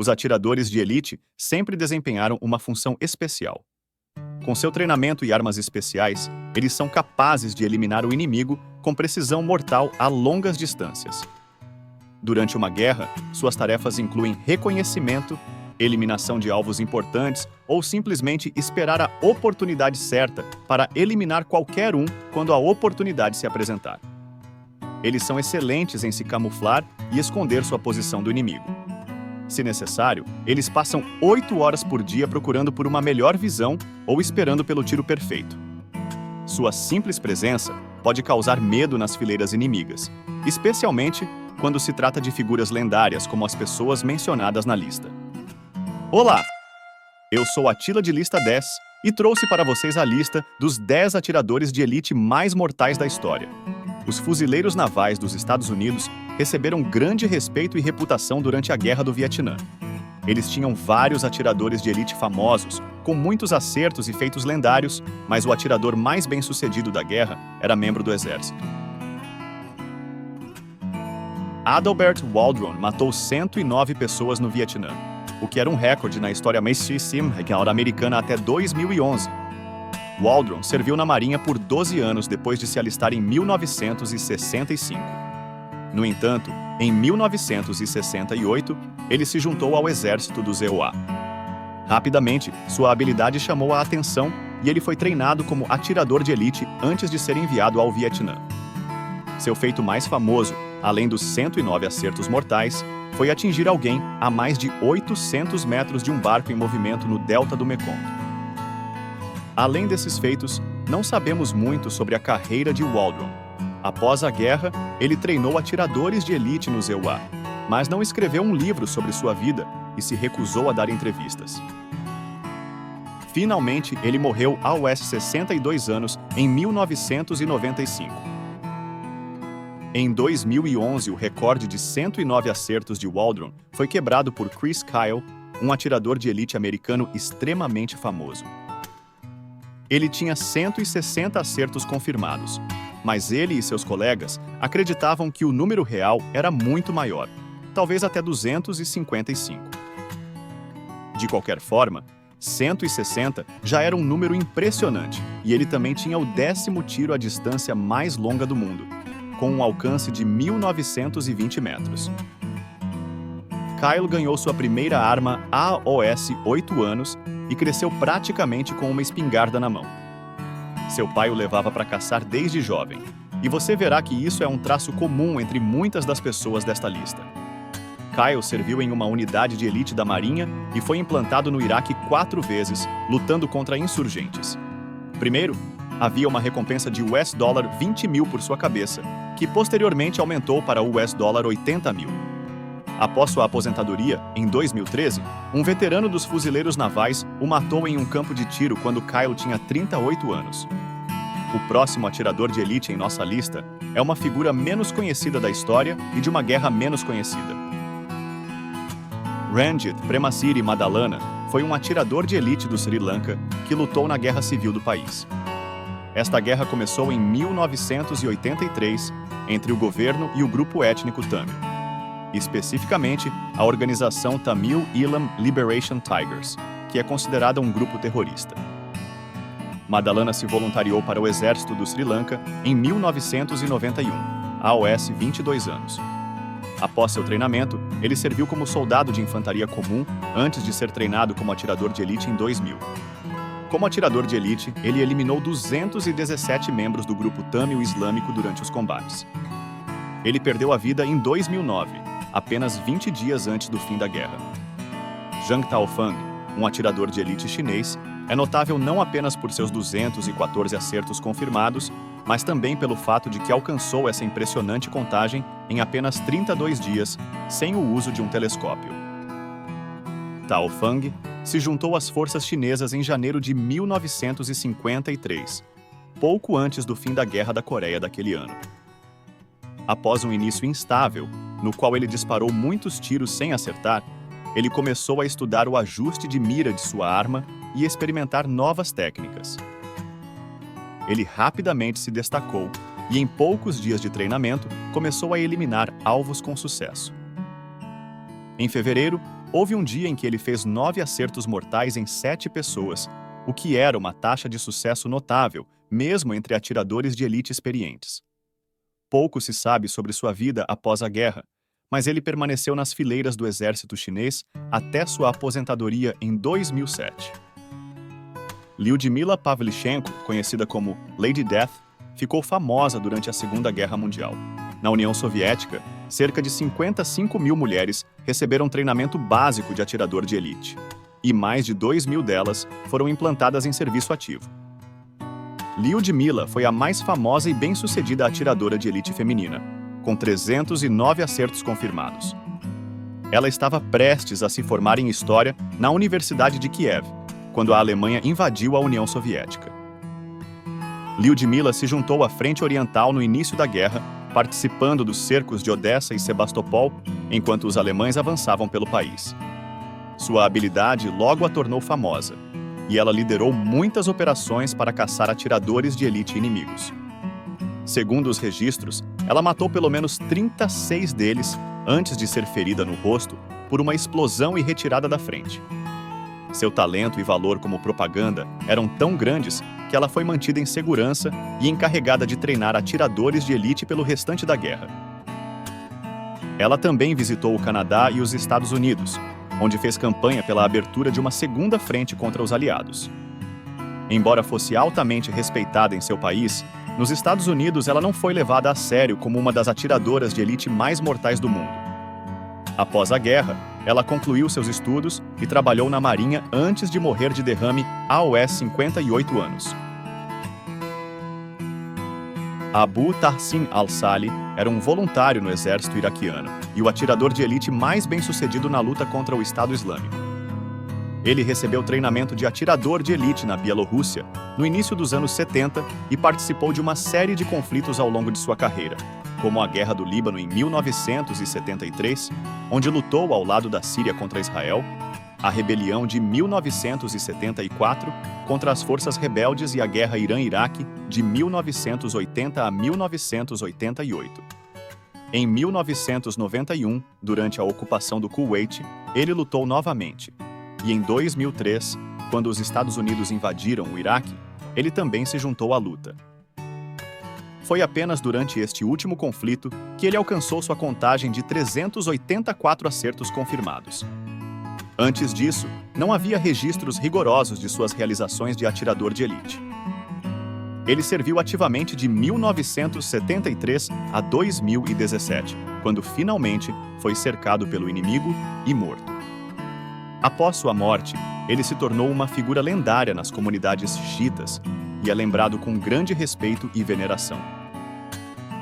Os atiradores de elite sempre desempenharam uma função especial. Com seu treinamento e armas especiais, eles são capazes de eliminar o inimigo com precisão mortal a longas distâncias. Durante uma guerra, suas tarefas incluem reconhecimento, eliminação de alvos importantes ou simplesmente esperar a oportunidade certa para eliminar qualquer um quando a oportunidade se apresentar. Eles são excelentes em se camuflar e esconder sua posição do inimigo. Se necessário, eles passam 8 horas por dia procurando por uma melhor visão ou esperando pelo tiro perfeito. Sua simples presença pode causar medo nas fileiras inimigas, especialmente quando se trata de figuras lendárias como as pessoas mencionadas na lista. Olá! Eu sou Atila de Lista 10 e trouxe para vocês a lista dos 10 atiradores de elite mais mortais da história. Os fuzileiros navais dos Estados Unidos receberam grande respeito e reputação durante a Guerra do Vietnã. Eles tinham vários atiradores de elite famosos, com muitos acertos e feitos lendários, mas o atirador mais bem-sucedido da guerra era membro do exército. Adalbert Waldron matou 109 pessoas no Vietnã, o que era um recorde na história marítima americana até 2011. Waldron serviu na Marinha por 12 anos depois de se alistar em 1965. No entanto, em 1968, ele se juntou ao exército dos EOA. Rapidamente, sua habilidade chamou a atenção e ele foi treinado como atirador de elite antes de ser enviado ao Vietnã. Seu feito mais famoso, além dos 109 acertos mortais, foi atingir alguém a mais de 800 metros de um barco em movimento no delta do Mekong. Além desses feitos, não sabemos muito sobre a carreira de Waldron. Após a guerra, ele treinou atiradores de elite nos EUA, mas não escreveu um livro sobre sua vida e se recusou a dar entrevistas. Finalmente, ele morreu aos 62 anos em 1995. Em 2011, o recorde de 109 acertos de Waldron foi quebrado por Chris Kyle, um atirador de elite americano extremamente famoso. Ele tinha 160 acertos confirmados, mas ele e seus colegas acreditavam que o número real era muito maior, talvez até 255. De qualquer forma, 160 já era um número impressionante e ele também tinha o 10º tiro à distância mais longa do mundo, com um alcance de 1.920 metros. Kyle ganhou sua primeira arma aos 8 anos e cresceu praticamente com uma espingarda na mão. Seu pai o levava para caçar desde jovem, e você verá que isso é um traço comum entre muitas das pessoas desta lista. Kyle serviu em uma unidade de elite da Marinha e foi implantado no Iraque 4 vezes, lutando contra insurgentes. Primeiro, havia uma recompensa de $20 mil por sua cabeça, que posteriormente aumentou para $80 mil. Após sua aposentadoria, em 2013, um veterano dos fuzileiros navais o matou em um campo de tiro quando Kyle tinha 38 anos. O próximo atirador de elite em nossa lista é uma figura menos conhecida da história e de uma guerra menos conhecida. Ranjit Premasiri Madalana foi um atirador de elite do Sri Lanka que lutou na Guerra Civil do país. Esta guerra começou em 1983 entre o governo e o grupo étnico Tamil, especificamente a organização Tamil Eelam Liberation Tigers, que é considerada um grupo terrorista. Madalana se voluntariou para o exército do Sri Lanka em 1991, aos 22 anos. Após seu treinamento, ele serviu como soldado de infantaria comum antes de ser treinado como atirador de elite em 2000. Como atirador de elite, ele eliminou 217 membros do grupo Tamil Islâmico durante os combates. Ele perdeu a vida em 2009, apenas 20 dias antes do fim da guerra. Zhang Taofang, um atirador de elite chinês, é notável não apenas por seus 214 acertos confirmados, mas também pelo fato de que alcançou essa impressionante contagem em apenas 32 dias, sem o uso de um telescópio. Taofang se juntou às forças chinesas em janeiro de 1953, pouco antes do fim da Guerra da Coreia daquele ano. Após um início instável, no qual ele disparou muitos tiros sem acertar, ele começou a estudar o ajuste de mira de sua arma e experimentar novas técnicas. Ele rapidamente se destacou e, em poucos dias de treinamento, começou a eliminar alvos com sucesso. Em fevereiro, Houve um dia em que ele fez 9 acertos mortais em 7 pessoas, o que era uma taxa de sucesso notável, mesmo entre atiradores de elite experientes. Pouco se sabe sobre sua vida após a guerra, mas ele permaneceu nas fileiras do exército chinês até sua aposentadoria em 2007. Lyudmila Pavlichenko, conhecida como Lady Death, ficou famosa durante a Segunda Guerra Mundial. Na União Soviética, cerca de 55 mil mulheres receberam treinamento básico de atirador de elite, e mais de 2.000 delas foram implantadas em serviço ativo. Lyudmila foi a mais famosa e bem-sucedida atiradora de elite feminina, com 309 acertos confirmados. Ela estava prestes a se formar em História na Universidade de Kiev, quando a Alemanha invadiu a União Soviética. Lyudmila se juntou à Frente Oriental no início da guerra, participando dos cercos de Odessa e Sebastopol, enquanto os alemães avançavam pelo país. Sua habilidade logo a tornou famosa, e ela liderou muitas operações para caçar atiradores de elite inimigos. Segundo os registros, ela matou pelo menos 36 deles antes de ser ferida no rosto por uma explosão e retirada da frente. Seu talento e valor como propaganda eram tão grandes que ela foi mantida em segurança e encarregada de treinar atiradores de elite pelo restante da guerra. Ela também visitou o Canadá e os Estados Unidos, onde fez campanha pela abertura de uma segunda frente contra os aliados. Embora fosse altamente respeitada em seu país, nos Estados Unidos ela não foi levada a sério como uma das atiradoras de elite mais mortais do mundo. Após a guerra, ela concluiu seus estudos e trabalhou na Marinha antes de morrer de derrame aos 58 anos. Abu Tahsin al-Sali era um voluntário no exército iraquiano e o atirador de elite mais bem-sucedido na luta contra o Estado Islâmico. Ele recebeu treinamento de atirador de elite na Bielorrússia no início dos anos 70 e participou de uma série de conflitos ao longo de sua carreira, como a Guerra do Líbano em 1973, onde lutou ao lado da Síria contra Israel, a rebelião de 1974 contra as forças rebeldes e a Guerra Irã-Iraque de 1980 a 1988. Em 1991, durante a ocupação do Kuwait, ele lutou novamente. E em 2003, quando os Estados Unidos invadiram o Iraque, ele também se juntou à luta. Foi apenas durante este último conflito que ele alcançou sua contagem de 384 acertos confirmados. Antes disso, não havia registros rigorosos de suas realizações de atirador de elite. Ele serviu ativamente de 1973 a 2017, quando finalmente foi cercado pelo inimigo e morto. Após sua morte, ele se tornou uma figura lendária nas comunidades xiitas e é lembrado com grande respeito e veneração.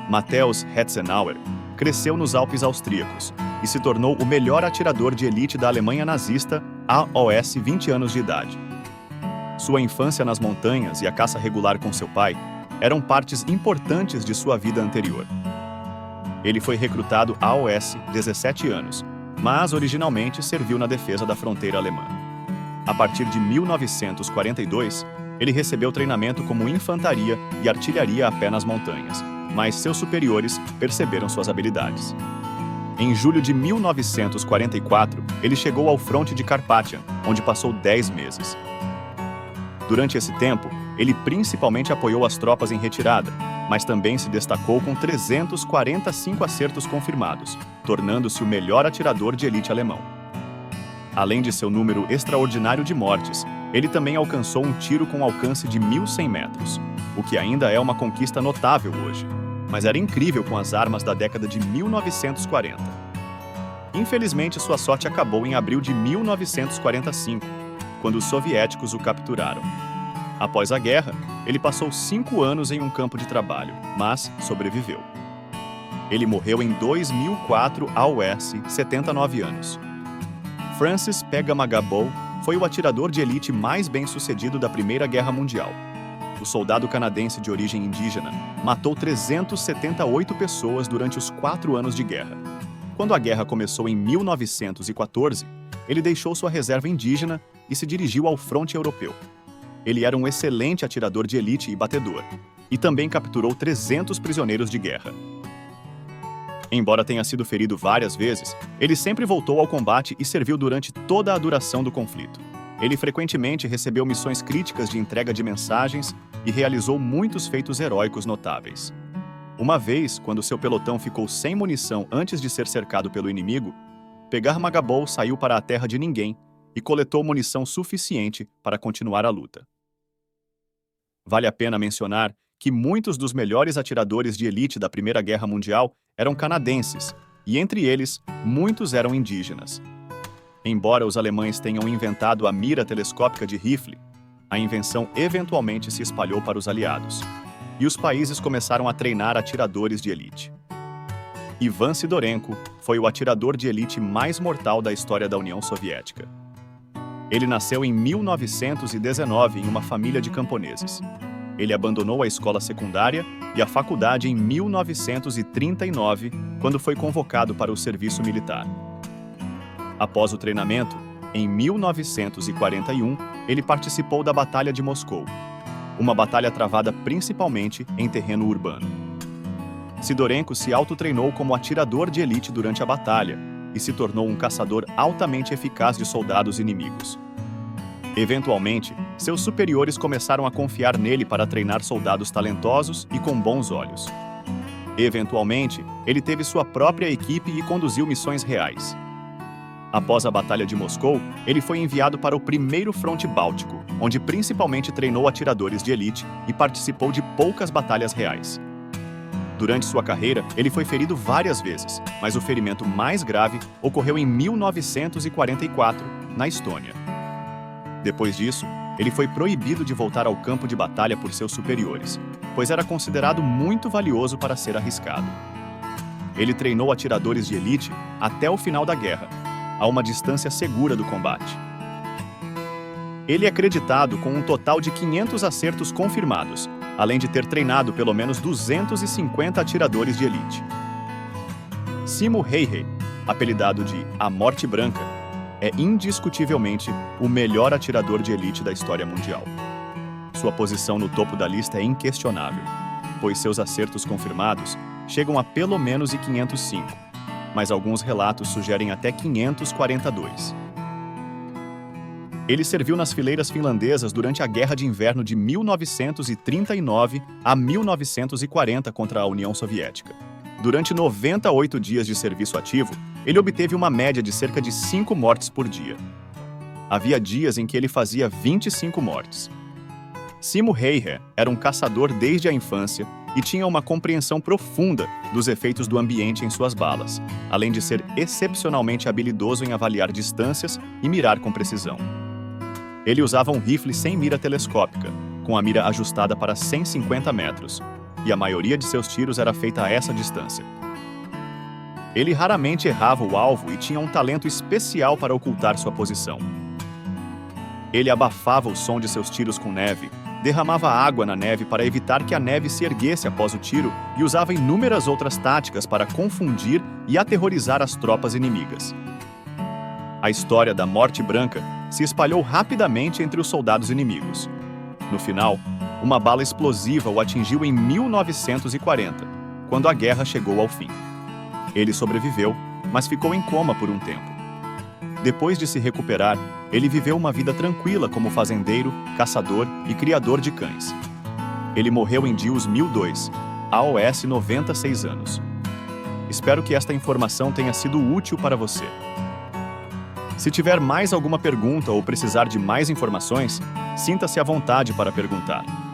Matthäus Hetzenauer cresceu nos Alpes austríacos e se tornou o melhor atirador de elite da Alemanha nazista aos 20 anos de idade. Sua infância nas montanhas e a caça regular com seu pai eram partes importantes de sua vida anterior. Ele foi recrutado aos 17 anos, mas originalmente serviu na defesa da fronteira alemã. A partir de 1942, ele recebeu treinamento como infantaria e artilharia a pé nas montanhas, mas seus superiores perceberam suas habilidades. Em julho de 1944, ele chegou ao fronte de Carpathian, onde passou 10 meses. Durante esse tempo, ele principalmente apoiou as tropas em retirada, mas também se destacou com 345 acertos confirmados, tornando-se o melhor atirador de elite alemão. Além de seu número extraordinário de mortes, ele também alcançou um tiro com alcance de 1.100 metros, o que ainda é uma conquista notável hoje, mas era incrível com as armas da década de 1940. Infelizmente, sua sorte acabou em abril de 1945, quando os soviéticos o capturaram. Após a guerra, ele passou 5 anos em um campo de trabalho, mas sobreviveu. Ele morreu em 2004 aos 79 anos. Francis Pegamagabo foi o atirador de elite mais bem-sucedido da Primeira Guerra Mundial. O soldado canadense de origem indígena matou 378 pessoas durante os 4 anos de guerra. Quando a guerra começou em 1914, ele deixou sua reserva indígena e se dirigiu ao fronte europeu. Ele era um excelente atirador de elite e batedor, e também capturou 300 prisioneiros de guerra. Embora tenha sido ferido várias vezes, ele sempre voltou ao combate e serviu durante toda a duração do conflito. Ele frequentemente recebeu missões críticas de entrega de mensagens e realizou muitos feitos heróicos notáveis. Uma vez, quando seu pelotão ficou sem munição antes de ser cercado pelo inimigo, Pegar Magabol saiu para a Terra de Ninguém e coletou munição suficiente para continuar a luta. Vale a pena mencionar que muitos dos melhores atiradores de elite da Primeira Guerra Mundial eram canadenses, e entre eles, muitos eram indígenas. Embora os alemães tenham inventado a mira telescópica de rifle, a invenção eventualmente se espalhou para os aliados, e os países começaram a treinar atiradores de elite. Ivan Sidorenko foi o atirador de elite mais mortal da história da União Soviética. Ele nasceu em 1919 em uma família de camponeses. Ele abandonou a escola secundária e a faculdade em 1939, quando foi convocado para o serviço militar. Após o treinamento, em 1941, ele participou da Batalha de Moscou, uma batalha travada principalmente em terreno urbano. Sidorenko se autotreinou como atirador de elite durante a batalha e se tornou um caçador altamente eficaz de soldados inimigos. Eventualmente, seus superiores começaram a confiar nele para treinar soldados talentosos e com bons olhos. Eventualmente, ele teve sua própria equipe e conduziu missões reais. Após a Batalha de Moscou, ele foi enviado para o primeiro fronte báltico, onde principalmente treinou atiradores de elite e participou de poucas batalhas reais. Durante sua carreira, ele foi ferido várias vezes, mas o ferimento mais grave ocorreu em 1944, na Estônia. Depois disso, ele foi proibido de voltar ao campo de batalha por seus superiores, pois era considerado muito valioso para ser arriscado. Ele treinou atiradores de elite até o final da guerra, a uma distância segura do combate. Ele é creditado com um total de 500 acertos confirmados, além de ter treinado pelo menos 250 atiradores de elite. Simo Häyhä, apelidado de A Morte Branca, é indiscutivelmente o melhor atirador de elite da história mundial. Sua posição no topo da lista é inquestionável, pois seus acertos confirmados chegam a pelo menos 505, mas alguns relatos sugerem até 542. Ele serviu nas fileiras finlandesas durante a Guerra de Inverno de 1939 a 1940 contra a União Soviética. Durante 98 dias de serviço ativo, ele obteve uma média de cerca de 5 mortes por dia. Havia dias em que ele fazia 25 mortes. Simo Häyhä era um caçador desde a infância e tinha uma compreensão profunda dos efeitos do ambiente em suas balas, além de ser excepcionalmente habilidoso em avaliar distâncias e mirar com precisão. Ele usava um rifle sem mira telescópica, com a mira ajustada para 150 metros, e a maioria de seus tiros era feita a essa distância. Ele raramente errava o alvo e tinha um talento especial para ocultar sua posição. Ele abafava o som de seus tiros com neve, derramava água na neve para evitar que a neve se erguesse após o tiro e usava inúmeras outras táticas para confundir e aterrorizar as tropas inimigas. A história da Morte Branca se espalhou rapidamente entre os soldados inimigos. No final, uma bala explosiva o atingiu em 1940, quando a guerra chegou ao fim. Ele sobreviveu, mas ficou em coma por um tempo. Depois de se recuperar, ele viveu uma vida tranquila como fazendeiro, caçador e criador de cães. Ele morreu em Dius 1002, AOS 96 anos. Espero que esta informação tenha sido útil para você. Se tiver mais alguma pergunta ou precisar de mais informações, sinta-se à vontade para perguntar.